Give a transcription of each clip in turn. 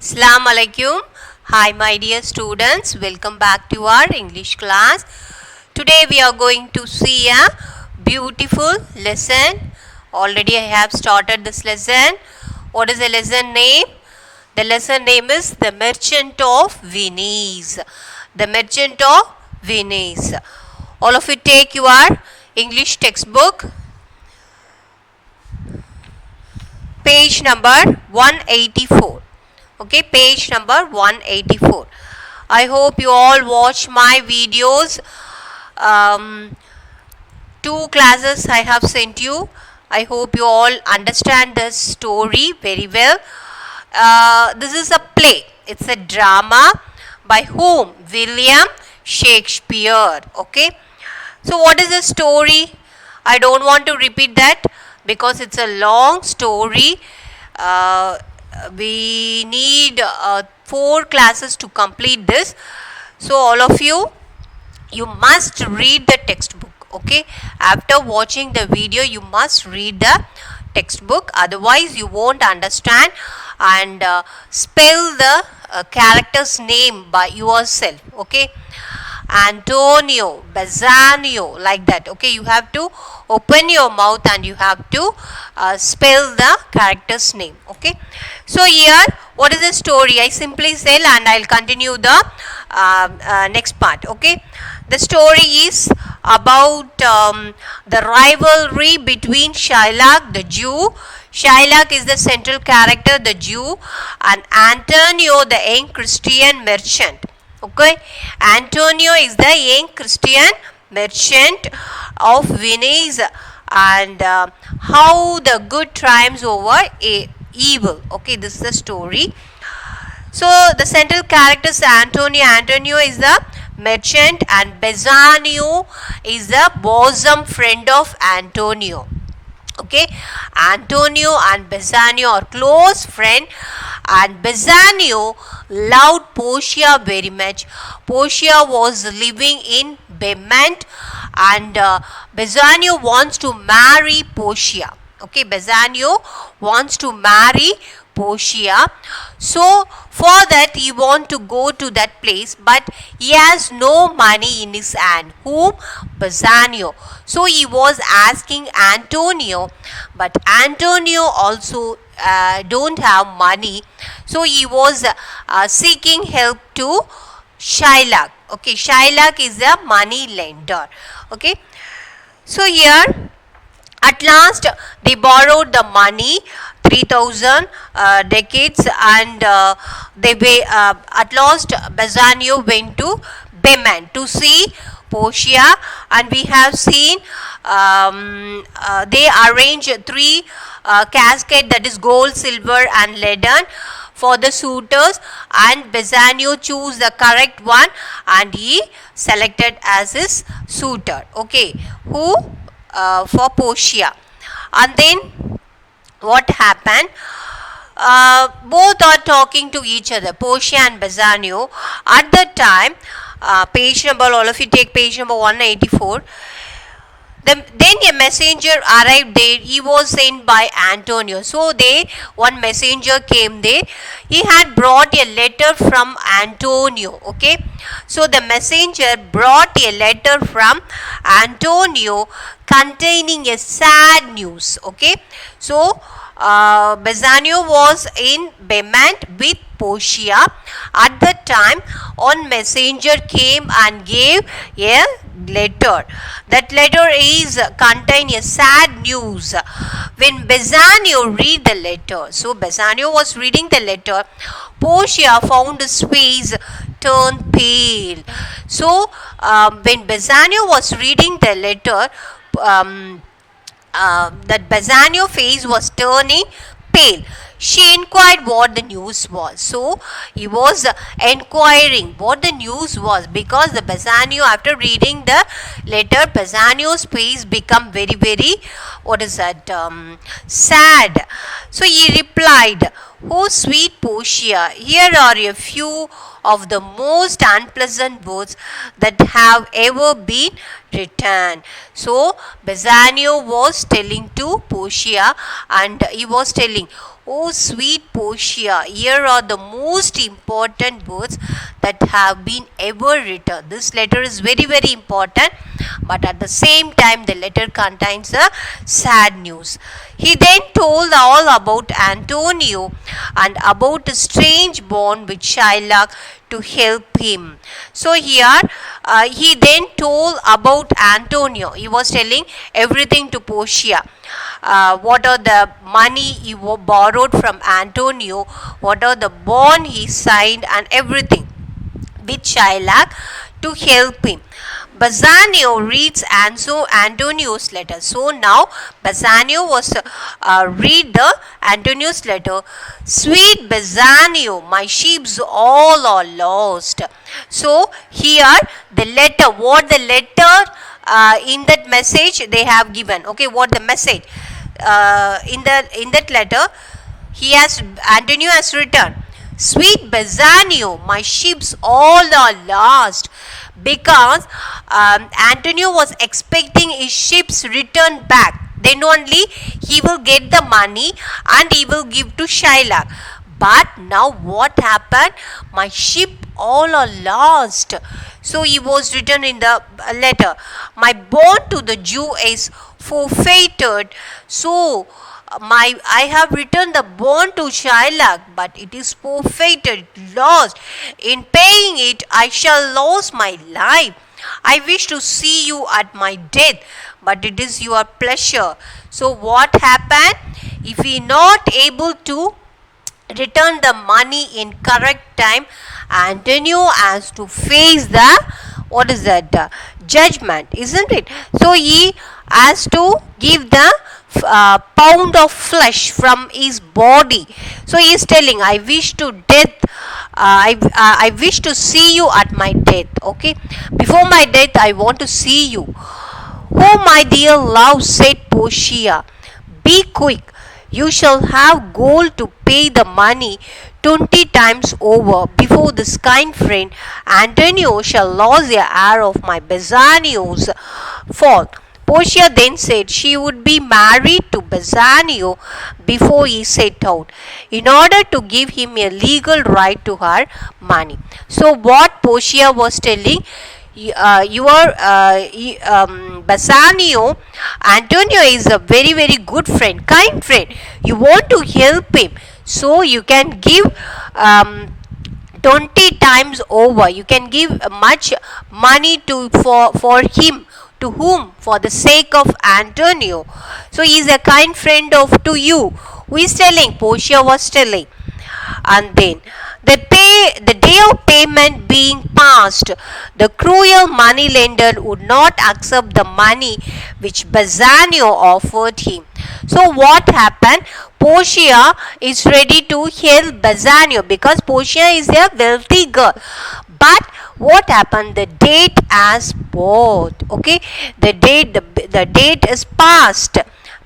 Assalamu alaikum. Hi my dear students, welcome back to our English class. Today we are going to see a beautiful lesson. Already I have started this lesson. What is the lesson name? The lesson name is The Merchant of Venice. The Merchant of Venice. All of you take your English textbook. Page number 184. Okay, page number 184. I hope you all watch my videos. Two classes I have sent you. I hope you all understand this story very well. This is a play. It's a drama by whom? William Shakespeare. Okay. So what is the story? I don't want to repeat that because it's a long story. We need 4 classes to complete this. So all of you must read the textbook. Okay, after watching the video you must read the textbook, otherwise you won't understand and spell the character's name by yourself. Okay, Antonio, Bassanio, like that. Okay, you have to open your mouth and you have to spell the character's name. Okay, so here what is the story? I simply say and I'll continue the next part. Okay, the story is about the rivalry between Shylock the Jew. Shylock is the central character, the Jew, and Antonio the young Christian merchant. Okay, Antonio is the young Christian merchant of Venice, and how the good triumphs over evil. Okay, this is the story. So the central character is Antonio. Antonio is the merchant and Bassanio is the bosom friend of Antonio. Okay, Antonio and Bassanio are close friend, and Bassanio loved Portia very much. Portia was living in Bement, and Bassanio wants to marry Portia. Okay, Bassanio wants to marry Portia. So for that he want to go to that place, but he has no money in his hand. Whom? Bassanio. So he was asking Antonio, but Antonio also don't have money. So he was seeking help to Shylock. Okay, Shylock is a money lender. Okay, so here at last they borrowed the money, 3000 decades, and at last Bassanio went to Bement to see Portia, and we have seen they arranged 3 caskets, that is gold, silver and leaden, for the suitors, and Bassanio chose the correct one and he selected as his suitor. Okay, who? For Portia. And then what happened? Both are talking to each other, Portia and Bassanio. At that time, page number, all of you take page number 184. Then a messenger arrived there. He was sent by Antonio. So one messenger came there. He had brought a letter from Antonio. Okay, so the messenger brought a letter from Antonio containing a sad news. Okay, so Bassanio was in Bement with Portia. At that time, one messenger came and gave a letter. That letter is contain a sad news. When Bassanio read the letter, so Bassanio was reading the letter, Portia found his face turn pale. So when Bassanio was reading the letter, that Bassanio face was turning pale. She inquired what the news was. So he was inquiring what the news was, because the Bassanio, after reading the letter, Bassanio's face become very, very, what is that, sad. So he replied, "Oh sweet Portia, here are a few of the most unpleasant words that have ever been written." So Bassanio was telling to Portia, and he was telling, Oh, sweet Portia, here are the most important words that have been ever written. This letter is very, very important, but at the same time, the letter contains the sad news. He then told all about Antonio and about a strange bond with Shylock to help him. So here he then told about Antonio. He was telling everything to Portia. What are the money he borrowed from Antonio, what are the bond he signed, and everything with Shylock to help him. Bassanio reads Antonio's letter. So now Bassanio was read the Antonio's letter. Sweet Bassanio, my sheeps all are lost. So here the letter, what the letter in that message they have given. Okay, what the message in that letter Antonio has written. Sweet Bassanio, my ships all are lost, because Antonio was expecting his ships returned back. Then only he will get the money and he will give to Shylock. But now what happened? My ship all are lost. So he was written in the letter. My bond to the Jew is forfeited. So I have returned the bond to Shylock, but it is forfeited, lost. In paying it, I shall lose my life. I wish to see you at my death, but it is your pleasure. So what happened? If we not able to return the money in correct time, Antonio has to face the judgment, isn't it? So he has to give the pound of flesh from his body. So he is telling, I wish to death. I wish to see you at my death. Okay, before my death, I want to see you. Oh, my dear love, said Portia, be quick. You shall have gold to pay the money 20 times over before this kind friend Antonio shall lose the heir of my Bassanio's fault. Portia then said she would be married to Bassanio before he set out, in order to give him a legal right to her money. So what Portia was telling, Bassanio, Antonio is a very, very good friend, kind friend. You want to help him, so you can give 20 times over. You can give much money for him. To whom? For the sake of Antonio. So he is a kind friend to you. Who is telling? Portia was telling. And then the day of payment being past, the cruel moneylender would not accept the money which Bassanio offered him. So what happened? Portia is ready to help Bassanio because Portia is a wealthy girl. But what happened? The date has passed. Okay, the date is past.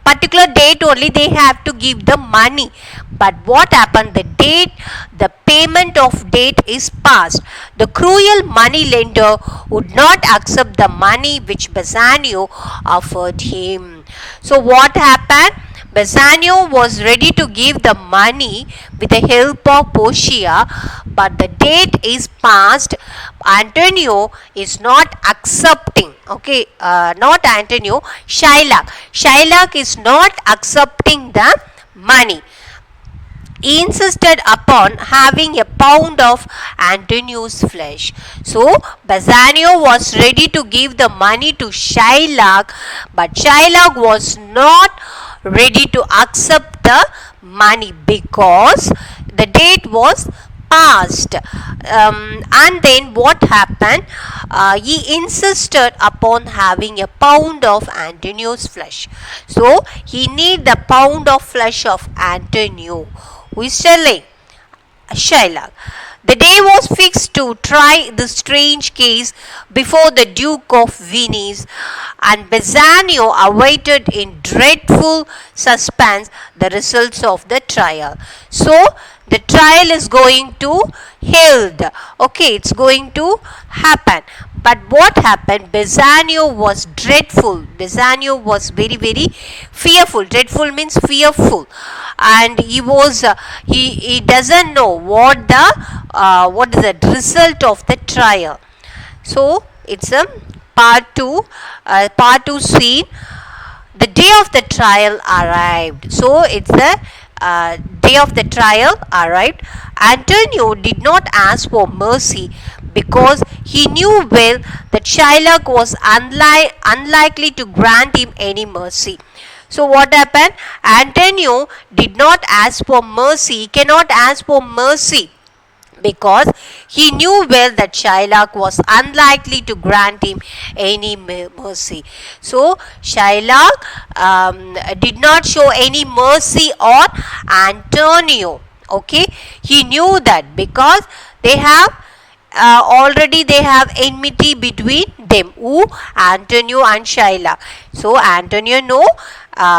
Particular date only they have to give the money. But what happened? The payment of date is past. The cruel money lender would not accept the money which Bassanio offered him. So what happened? Bassanio was ready to give the money with the help of Portia, but the date is past. Antonio is not accepting. Okay, not Antonio, Shylock. Shylock is not accepting the money. He insisted upon having a pound of Antonio's flesh. So Bassanio was ready to give the money to Shylock, but Shylock was not ready to accept the money because the date was past. And then what happened? He insisted upon having a pound of Antonio's flesh. So he need the pound of flesh of Antonio. Who is telling? Shylock. The day was fixed to try the strange case before the Duke of Venice, and Bassanio awaited in dreadful suspense the results of the trial. So the trial is going to held. Okay, it's going to happen. But what happened? Bassanio was dreadful. Bassanio was very, very fearful. Dreadful means fearful, and he was he doesn't know what is the result of the trial. So it's a part two scene. The day of the trial arrived. So it's the day of the trial arrived. Antonio did not ask for mercy because he knew well that Shylock was unlikely to grant him any mercy. So what happened? Antonio did not ask for mercy. He cannot ask for mercy because he knew well that Shylock was unlikely to grant him any mercy. So Shylock did not show any mercy on Antonio. Okay, he knew that because they have already they have enmity between them. Who? Antonio and Shylock. So Antonio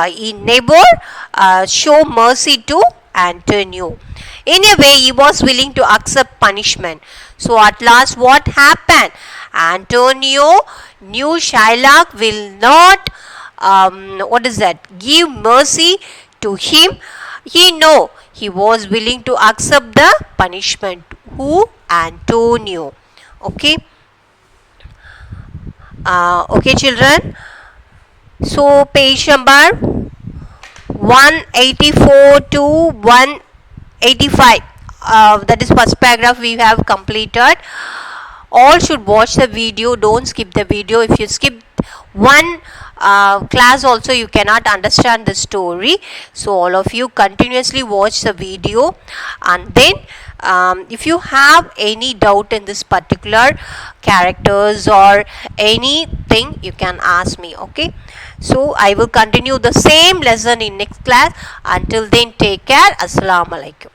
he never show mercy to Antonio. In a way, he was willing to accept punishment. So at last, what happened? Antonio knew Shylock will not give mercy to him. He was willing to accept the punishment. Who? Antonio. Okay. Okay, children. So page number 184 to 185. That is first paragraph we have completed. All should watch the video. Don't skip the video. If you skip one class also, you cannot understand the story. So all of you continuously watch the video, and then if you have any doubt in this particular characters or anything, you can ask me. Okay, so I will continue the same lesson in next class. Until then, take care. Assalamu alaikum.